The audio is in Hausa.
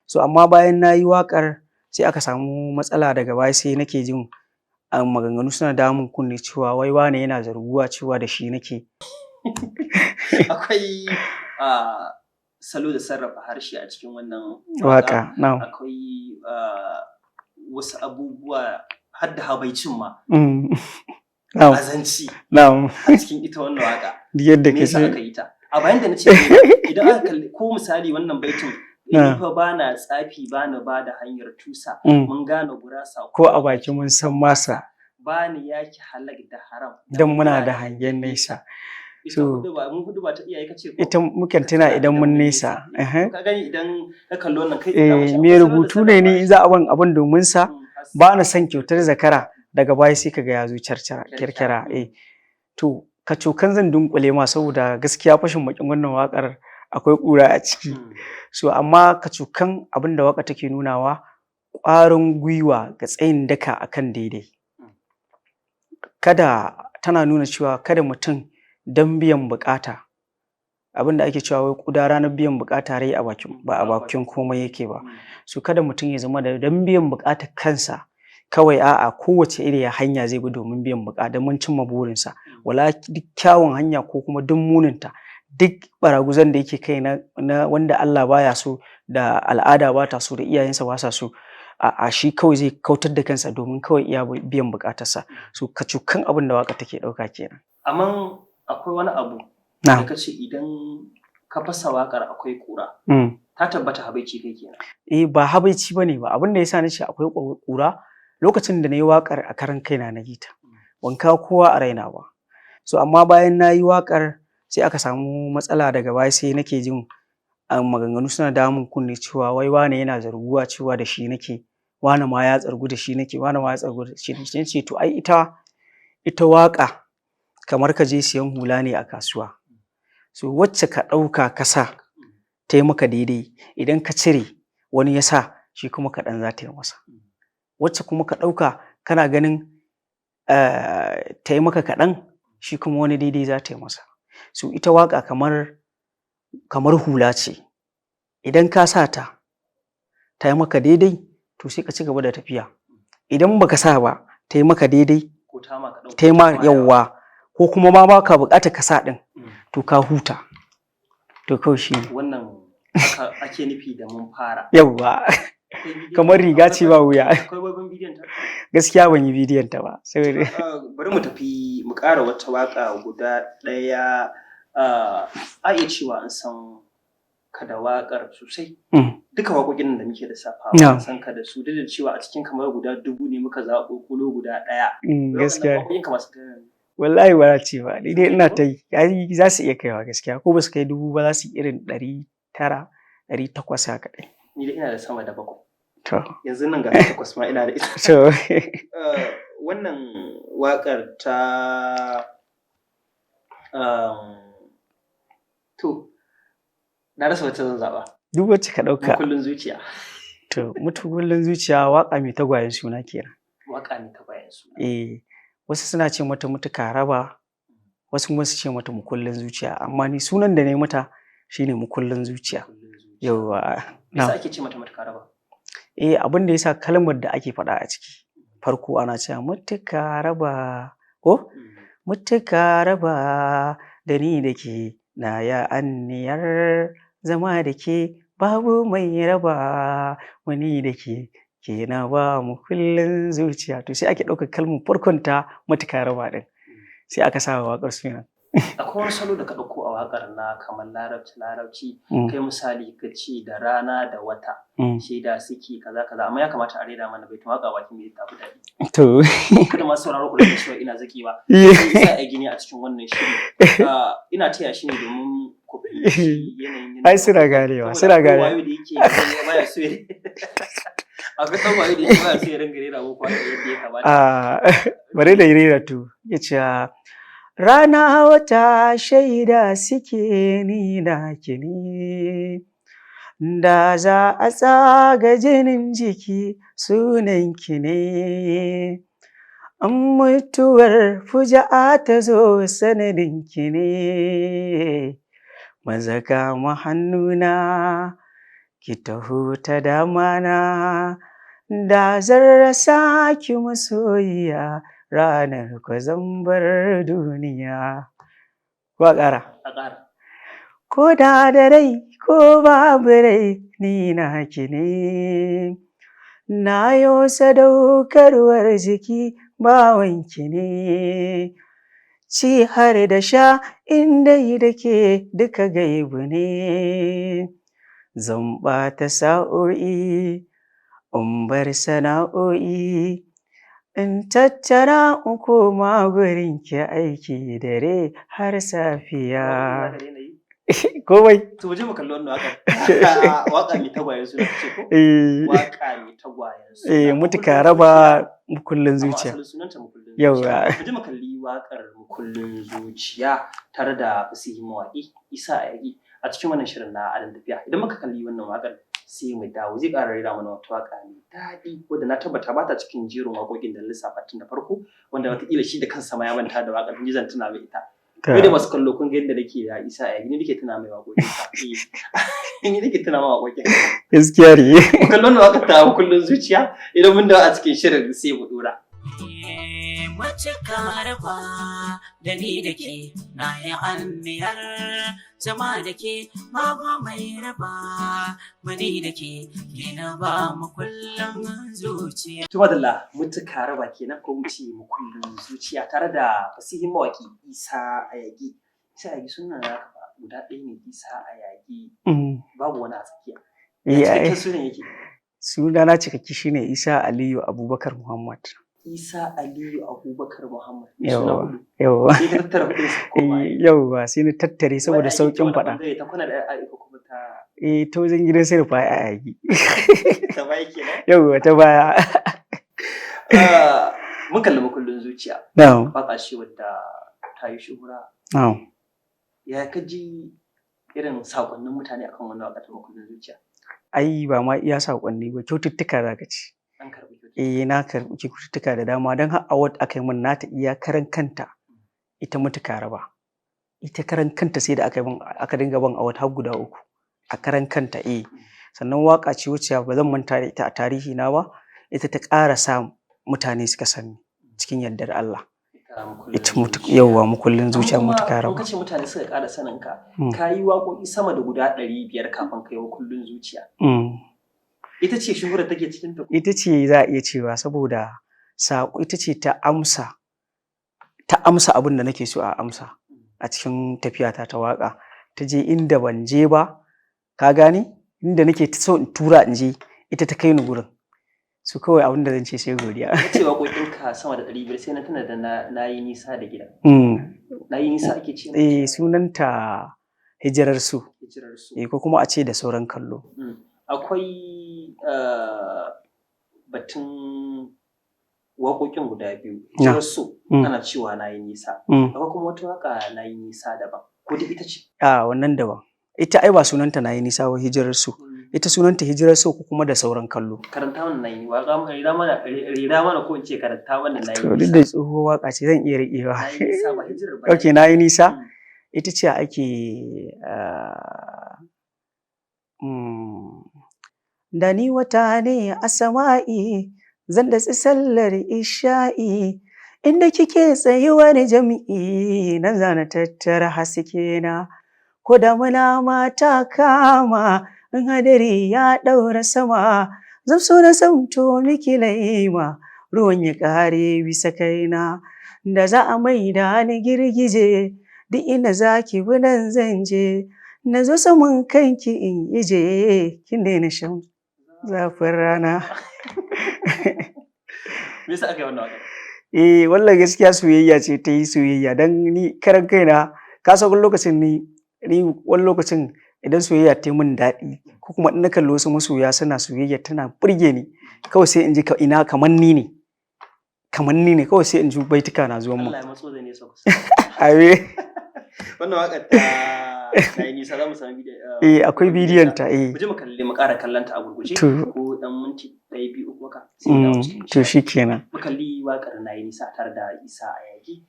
So amma bayan na yi waƙar sai aka samu matsala daga baya sai nake jin maganganu suna damun kunne cewa wai wane yana zarguwa cewa da shi nake. Akwai salo da sarrafa harshe a cikin wannan waƙa. Akwai wasu abubuwa har da habaicin ma. Azanci a cikin ita wannan waƙa. Yadda me yasa aka yi ta? A bayan da na ce idan aka kalli ko misali wannan baitin ni fa bana tsafi bana ba da hanyar tusa mun gane gurasa ko a baki mun san masa bani yaki halak da haram dan muna da hangen nesa. So mun hudu ba ta iyaye kace ko ita mukan tuna idan mun nesa. Ka gani idan ka kalli wannan kai me rubutu ne ni za a ban abin domin sa ba na son kyautar zakara daga baya sai kaga ya zo kirkira. To kacokan zan dunkule ma saboda gaskiya fashin bakin wannan waƙar akwai ƙura a ciki. So amma kacokan abin da waƙa take nunawa ƙwarin gwiwa ga tsayin daka akan daidai. Tana nuna cewa kada mutum dan biyan buƙata abin da ake cewa wai ƙuda ranar biyan buƙata rai ba a bakin komai yake ba. So kada mutum ya zama da dan biyan buƙatar kansa kawai a'a kowace iriya hanya zai bi domin biyan buƙata mun cimma burinsa. Wala duk kyawun hanya ko kuma duk muninta duk baraguzan da yake kai na wanda Allah baya so da al'ada ba ta so da iyayensa ba sa so a shi kawai zai kautar da kansa domin kawai iya biyan buƙatarsa. So kacokan abin da waƙa take ɗauka kenan. Amma akwai wani abu da ka ce idan ka fasa waƙar akwai ƙura. Ta tabbata habaici kai kenan. Ba habaici bane ba abin da yasa nace akwai ƙura lokacin da na yi waƙar a karan kaina na yi ta ban kawo kowa a raina ba. So amma bayan na yi waƙar sai aka samu matsala daga baya sai nake jin maganganu suna damun kunne cewa wai wane yana zarguwa cewa da shi nake wane ma ya tsargu da shi nake wane ma ya tsargu da shi nake. Ce to ai ita waƙa kamar ka je siyan hula ne a kasuwa. So wacce ka ɗauka ka sa ta yi maka daidai idan ka cire wani ya sa shi kuma kaɗan za ta yi masa. Wacce kuma ka ɗauka kana ganin ta yi maka kaɗan shi kuma wani daidai za ta yi masa. So ita waƙa kamar hula ce idan ka sa ta yi maka daidai to sai ka ci gaba da tafiya. Idan baka sa ba ta yi maka daidai ta yi ma yawwa ko kuma ma baka buƙatar ka sa ɗin to ka huta. To kawai shi wannan ake nufi da mun fara. Yawwa kamar riga ce ba wuya. Akwai wani bidiyon ta? Gaskiya ban yi bidiyon ta ba. Bari mu tafi mu ƙara wata waƙa guda ɗaya. A iya cewa an san ka da waƙar sosai. Duka waƙoƙin da muke da safawa an san ka da su duk da cewa a cikin kamar guda 1000 ne muka zaɓo kulo guda ɗaya. Gaskiya. Waƙoƙin ka masu gani. Wallahi ba na ce ba ni dai ina ta yi za su iya kaiwa gaskiya ko ba su kai 1000 ba za su yi irin 900 800 haka dai. Ni dai ina da sama da 7. To. Yanzu nan ga 8 ma ina da ita. To. Wannan waƙar ta to na rasa wacce zan zaɓa. Duk wacce ka ɗauka. Mukullin zuciya. To mukullin zuciya waƙa mai tagwayen suna kenan. Waƙa mai tagwayen suna. Wasu suna ce mata mutuka raba wasu kuma su ce mata mukullin zuciya amma ni sunan da na yi mata shine mukullin zuciya. Yawwa. Yasa ake ce mata mutuka raba? Abin da yasa kalmar da ake faɗa a ciki farko ana cewa mutuka raba ko mutuka raba da ni da ke na ya anniyar zama da ke babu mai raba wani da ke na ba mu kullun zuciya. To sai ake ɗaukar kalmar farkon ta mutuka raba ɗin sai aka sa wa waƙar suna. Akwai wani salo da ka ɗauko a waƙar na kamar larabci kai misali ka ce da rana da wata shaida suke kaza amma ya kamata a rera mana baitin waƙa bakin mai tafi daɗi. To. Kada masu sauraro ku da cewa ina zaki ba. Sai a gini a cikin wannan shiri. Ina taya shi ne domin ku fahimci yanayin. Ai suna ganewa. Wayo da yake baya so ya. Akwai ɗan wayo da yake baya so ya ringa rera muku waƙa yadda ya kamata. Bari da rera to ya ce rana wata shaida suke ni naki ne da za a tsaga jinin jiki sunanki ne an mutuwar fuja'a ta zo sanadinki ne maza kama hannuna ki taho ta dama na, da zan rasa ki masoyiya, ranar ko zan bar duniya. Ko a ƙara? A ƙara. Ko da rai ko babu rai ni naki ne, na yo sadaukarwar jiki bawanki ne, ci har da sha in dai da ke duka gaibu ne, zan ɓata sa'o'i in bar sana'o'i, in tattara in koma gurinki aiki dare har safiya. Komai. To je mu kalli wannan waƙar. Waƙa mai tagwayen suna ce ko? Waƙa mai tagwayen suna. Mutuka raba mukullin zuciya. Amma asalin sunanta mukullin zuciya. Yauwa. Mu je mu kalli waƙar mukullin zuciya tare da fasihin mawaƙi Isa Ayagi a cikin wannan shirin na Adon Tafiya. Idan muka kalli wannan waƙar sai mu dawo zai ƙara rera mana wata waƙa mai daɗi wadda na tabbata ba ta cikin jerin waƙoƙin da lissafa tun da farko wanda wataƙila shi da kansa ma ya manta da waƙar ni zan tuna mai ita. Ni da masu kallo kun ga yadda nake da Isa Ayagi ni nake tuna mai waƙoƙin sa. Ni nake tuna mai waƙoƙin. Gaskiya ne. Mu kalli wannan waƙar ta kullun zuciya idan mun dawo a cikin shirin sai mu dora. Mace ka raba da ni da ke na yi anniyar zama da ke babu mai raba mani da ke na ba mu kullum zuciya. Tuma dalla mutuka raba kenan ko wuce mu kullum zuciya tare da fasihin mawaki Isa Ayagi. Isa Ayagi sunan naka guda ɗaya ne Isa Ayagi babu wani a tsakiya. Cikakken sunan yake. Sunana cikakke shine Isa Aliyu Abubakar Muhammad. Isa Aliyu Abubakar Muhammad. Yawwa. Sai ka tattara kuɗin sa koma. Yawwa sai na tattare saboda sauƙin faɗa. Ta kwana da aiko kuma ta. Ta wajen gidan sai da fa Ayagi. Ta baya kenan. Yawwa ta baya. Mun kalli mukullin zuciya. Na'am. Waƙa ce wadda ta yi shuhura. Na'am. Ya ka ji irin saƙonnin mutane akan wannan waƙa ta mukullin zuciya? Ai ba ma iya saƙonni ba kyaututtuka za ka ci. An karɓi kyaututtuka. Na karɓi kyaututtuka da dama don har award aka yi min nata iya karan kanta ita mutuka raba. Ita karan kanta sai da aka dinga ban award har guda 3 a karan kanta sannan waƙa ce wacce ba zan manta da ita a tarihi na ba ita ta ƙara sa mutane suka sani cikin yardar Allah. Ita yawwa mukullin zuciya mutuka raba. Amma kace mutane suka ƙara sanin ka ka yi waƙoƙi sama da guda 500 kafin ka yi mukullin zuciya. Ita ce shuhura take cikin ta? Ita ce za a iya cewa saboda saƙo ita ce ta amsa abin da nake so a amsa a cikin tafiyata ta waƙa. Ta je inda ban je ba, ka gane? Inda nake so in tura in je, ita ta kai ni gurin. Su kawai abin da zan ce sai godiya. Ka ce waƙoƙinka sama da 500 sai na tuna da na yi nisa da gida. Na yi nisa ake ce? Sunanta Hijirar So. Hijirar So. Ko kuma a ce da sauran kallo. Akwai batun waƙoƙin guda biyu. Hijirar So ana cewa na yi nisa. Akwai kuma wata waƙa na yi nisa daban. Ko duk ita ce? Wannan daban. Ita ai ba sunanta na yi nisa ba Hijirar So. Ita sunanta Hijirar So ko kuma da sauran kallo. Karanta mana na yi waƙa rera mana ko in ce karanta mana na yi nisa. Duk da tsohuwar waƙa ce zan iya riƙewa. Na yi nisa ba hijirar ba. Okay, na yi nisa. Ita ce ake da ni wata ne a sama'i zan datsi sallar isha'i inda kike tsayuwar jam'i nan zana tattara haske na ko da muna mata kama in hadari ya ɗaura sama zan so na sauto miki laima ruwan ya ƙare bisa kaina da za a maida ni girgije duk inda zaki bi nan zan je na zo saman kanki in ije kin daina shan zafin rana. Me yasa aka yi wannan waƙar? Wallah gaskiya soyayya ce ta yi soyayya dan ni karan kaina ka san wani lokacin ni wani lokacin idan soyayya ta yi min daɗi ko kuma in na kalli wasu masoya suna soyayya tana burge ni kawai sai in ji ina kamar ni ne kawai sai in ji baituka na zuwan mu. Allah ya matso da nesa kusa. Wannan waƙar ta yi nisa za mu sami bidiyon. Akwai bidiyon ta. Mu je mu ƙara kallon ta a gurguje. Ko ɗan minti 1-2 haka. To shi kenan. Mu kalli waƙar na yi nisa tare da Isa Ayagi.